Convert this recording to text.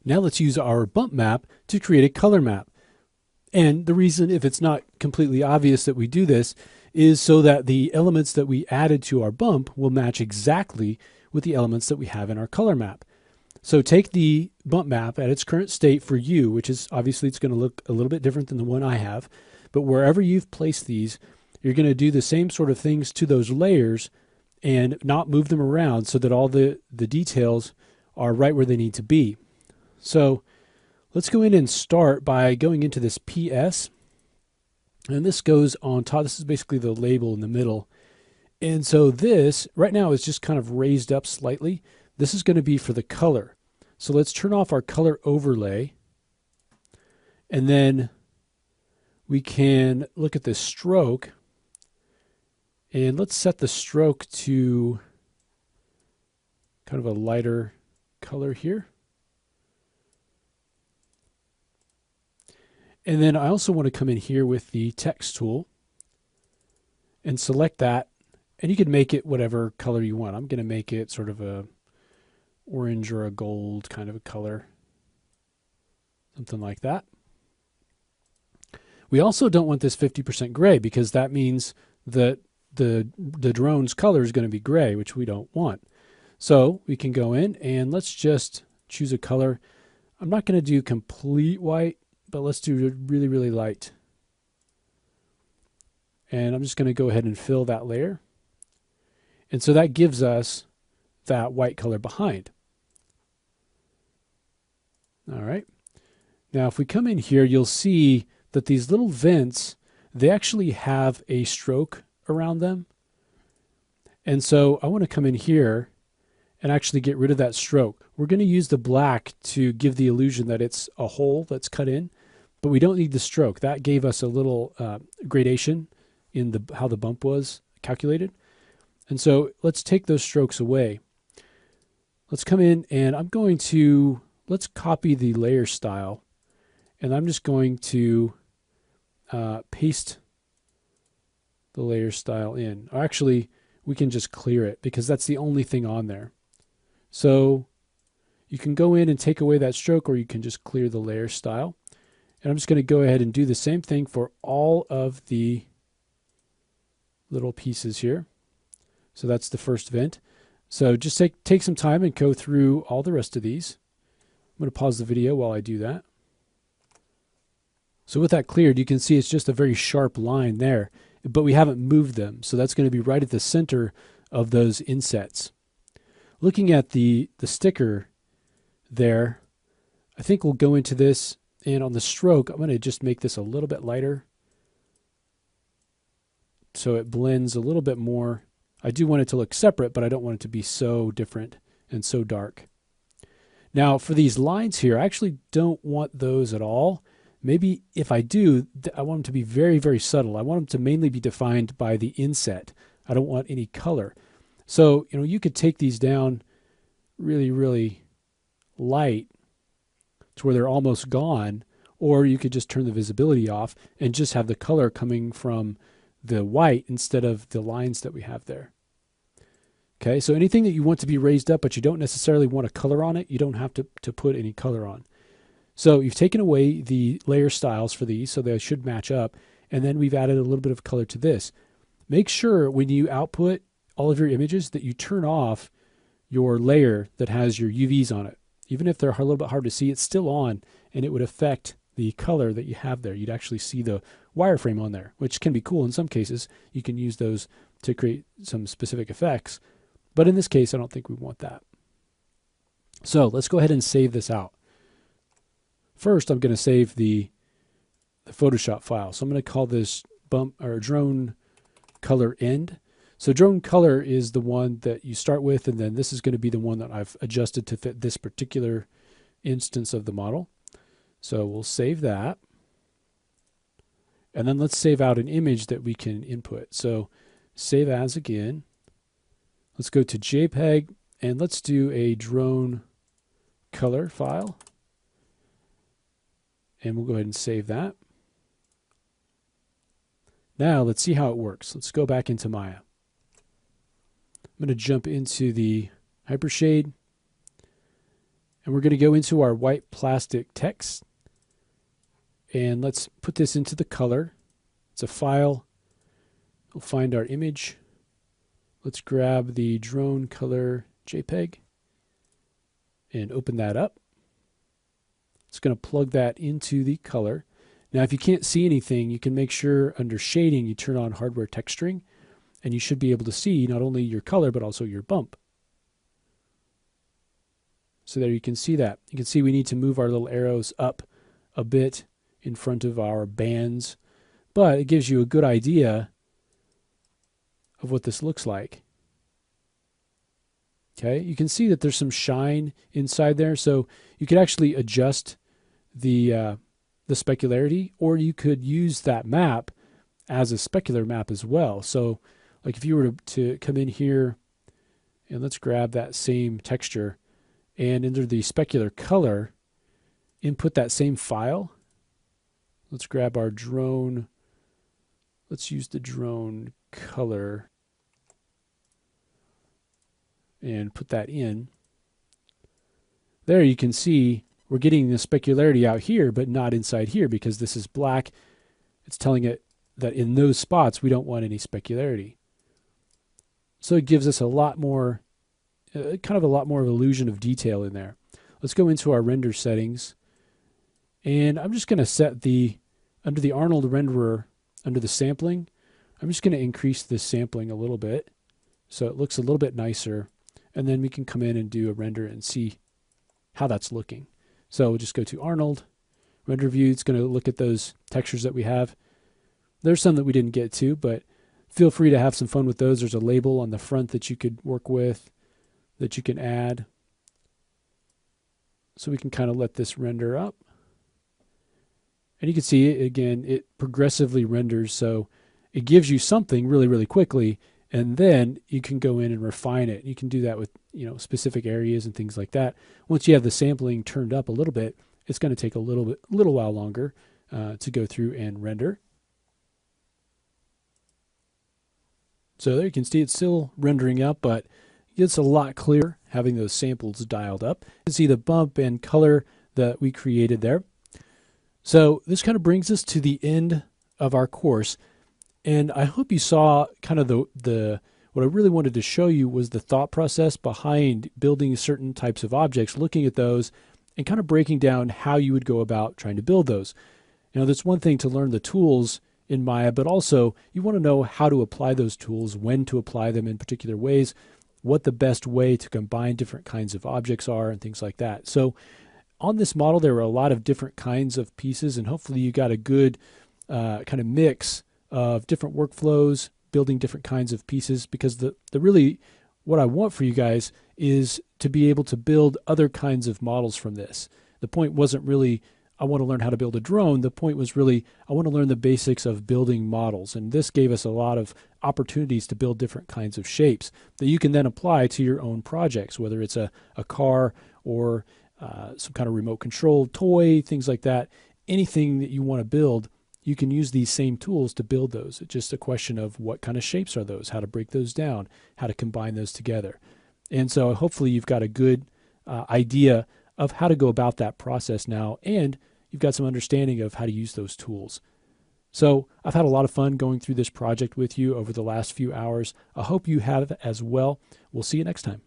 Now let's use our bump map to create a color map. And the reason, if it's not completely obvious that we do this, is so that the elements that we added to our bump will match exactly with the elements that we have in our color map. So take the bump map at its current state for you, which is obviously it's going to look a little bit different than the one I have, but wherever you've placed these, you're going to do the same sort of things to those layers and not move them around so that all the details are right where they need to be. So let's go in and start by going into this PS. And this goes on top. This is basically the label in the middle. And so this right now is just kind of raised up slightly. This is going to be for the color. So let's turn off our color overlay. And then we can look at this stroke. And let's set the stroke to kind of a lighter color here. And then I also want to come in here with the text tool and select that. And you can make it whatever color you want. I'm going to make it sort of a orange or a gold kind of a color. Something like that. We also don't want this 50% gray because that means that the drone's color is going to be gray, which we don't want. So we can go in and let's just choose a color. I'm not going to do complete white, but let's do really, really light. And I'm just going to go ahead and fill that layer. And so that gives us that white color behind. All right. Now, if we come in here, you'll see that these little vents, they actually have a stroke around them. And so I want to come in here and actually get rid of that stroke. We're going to use the black to give the illusion that it's a hole that's cut in, but we don't need the stroke. That gave us a little gradation in how the bump was calculated. And so let's take those strokes away. Let's come in and let's copy the layer style. And I'm just going to paste the layer style in. Or actually, we can just clear it because that's the only thing on there. So you can go in and take away that stroke, or you can just clear the layer style. And I'm just going to go ahead and do the same thing for all of the little pieces here. So that's the first vent. So just take some time and go through all the rest of these. I'm going to pause the video while I do that. So with that cleared, you can see it's just a very sharp line there, but we haven't moved them. So that's going to be right at the center of those insets. Looking at the sticker there, I think we'll go into this, and on the stroke, I'm going to just make this a little bit lighter so it blends a little bit more. I do want it to look separate, but I don't want it to be so different and so dark. Now for these lines here, I actually don't want those at all. Maybe if I do, I want them to be very, very subtle. I want them to mainly be defined by the inset. I don't want any color. So, you could take these down really, really light to where they're almost gone, or you could just turn the visibility off and just have the color coming from the white instead of the lines that we have there. Okay, so anything that you want to be raised up, but you don't necessarily want a color on it, you don't have to put any color on. So you've taken away the layer styles for these, so they should match up, and then we've added a little bit of color to this. Make sure when you output all of your images that you turn off your layer that has your UVs on it. Even if they're a little bit hard to see, it's still on, and it would affect the color that you have there. You'd actually see the wireframe on there, which can be cool in some cases. You can use those to create some specific effects. But in this case, I don't think we want that. So let's go ahead and save this out. First, I'm going to save the Photoshop file. So I'm going to call this bump or drone color end. So drone color is the one that you start with, and then this is going to be the one that I've adjusted to fit this particular instance of the model. So we'll save that. And then let's save out an image that we can input. So save as again. Let's go to JPEG, and let's do a drone color file. And we'll go ahead and save that. Now let's see how it works. Let's go back into Maya. I'm going to jump into the Hypershade, And we're going to go into our white plastic text. And let's put this into the color. It's a file. We'll find our image. Let's grab the drone color JPEG and open that up. It's going to plug that into the color. Now, if you can't see anything, you can make sure under shading you turn on hardware texturing, and you should be able to see not only your color but also your bump. So there you can see that. You can see we need to move our little arrows up a bit in front of our bands, but it gives you a good idea of what this looks like. Okay, you can see that there's some shine inside there, so you could actually adjust the specularity, or you could use that map as a specular map as well. So like if you were to come in here and let's grab that same texture and under the specular color input that same file. Let's grab our drone. Let's use the drone color and put that in. There you can see we're getting the specularity out here, but not inside here because this is black. It's telling it that in those spots we don't want any specularity. So it gives us a lot more, kind of a lot more illusion of detail in there. Let's go into our render settings. And I'm just going to set under the Arnold renderer, under the sampling, I'm just going to increase this sampling a little bit so it looks a little bit nicer. And then we can come in and do a render and see how that's looking. So we'll just go to Arnold, render view. It's going to look at those textures that we have. There's some that we didn't get to, but feel free to have some fun with those. There's a label on the front that you could work with, that you can add. So we can kind of let this render up. And you can see it again, it progressively renders. So it gives you something really, really quickly. And then you can go in and refine it. You can do that with, specific areas and things like that. Once you have the sampling turned up a little bit, it's going to take a little while longer to go through and render. So there you can see it's still rendering up, but it's a lot clearer having those samples dialed up. You can see the bump and color that we created there. So this kind of brings us to the end of our course. And I hope you saw kind of what I really wanted to show you was the thought process behind building certain types of objects, looking at those and kind of breaking down how you would go about trying to build those. There's one thing to learn the tools in Maya, but also you want to know how to apply those tools, when to apply them in particular ways, what the best way to combine different kinds of objects are and things like that. So on this model, there were a lot of different kinds of pieces, and hopefully you got a good kind of mix of different workflows, building different kinds of pieces, because the really what I want for you guys is to be able to build other kinds of models from this. The point wasn't really, I want to learn how to build a drone. The point was really, I want to learn the basics of building models. And this gave us a lot of opportunities to build different kinds of shapes that you can then apply to your own projects, whether it's a car or some kind of remote control toy, things like that. Anything that you want to build, you can use these same tools to build those. It's just a question of what kind of shapes are those, how to break those down, how to combine those together. And so hopefully you've got a good idea of how to go about that process now, and you've got some understanding of how to use those tools. So I've had a lot of fun going through this project with you over the last few hours. I hope you have as well. We'll see you next time.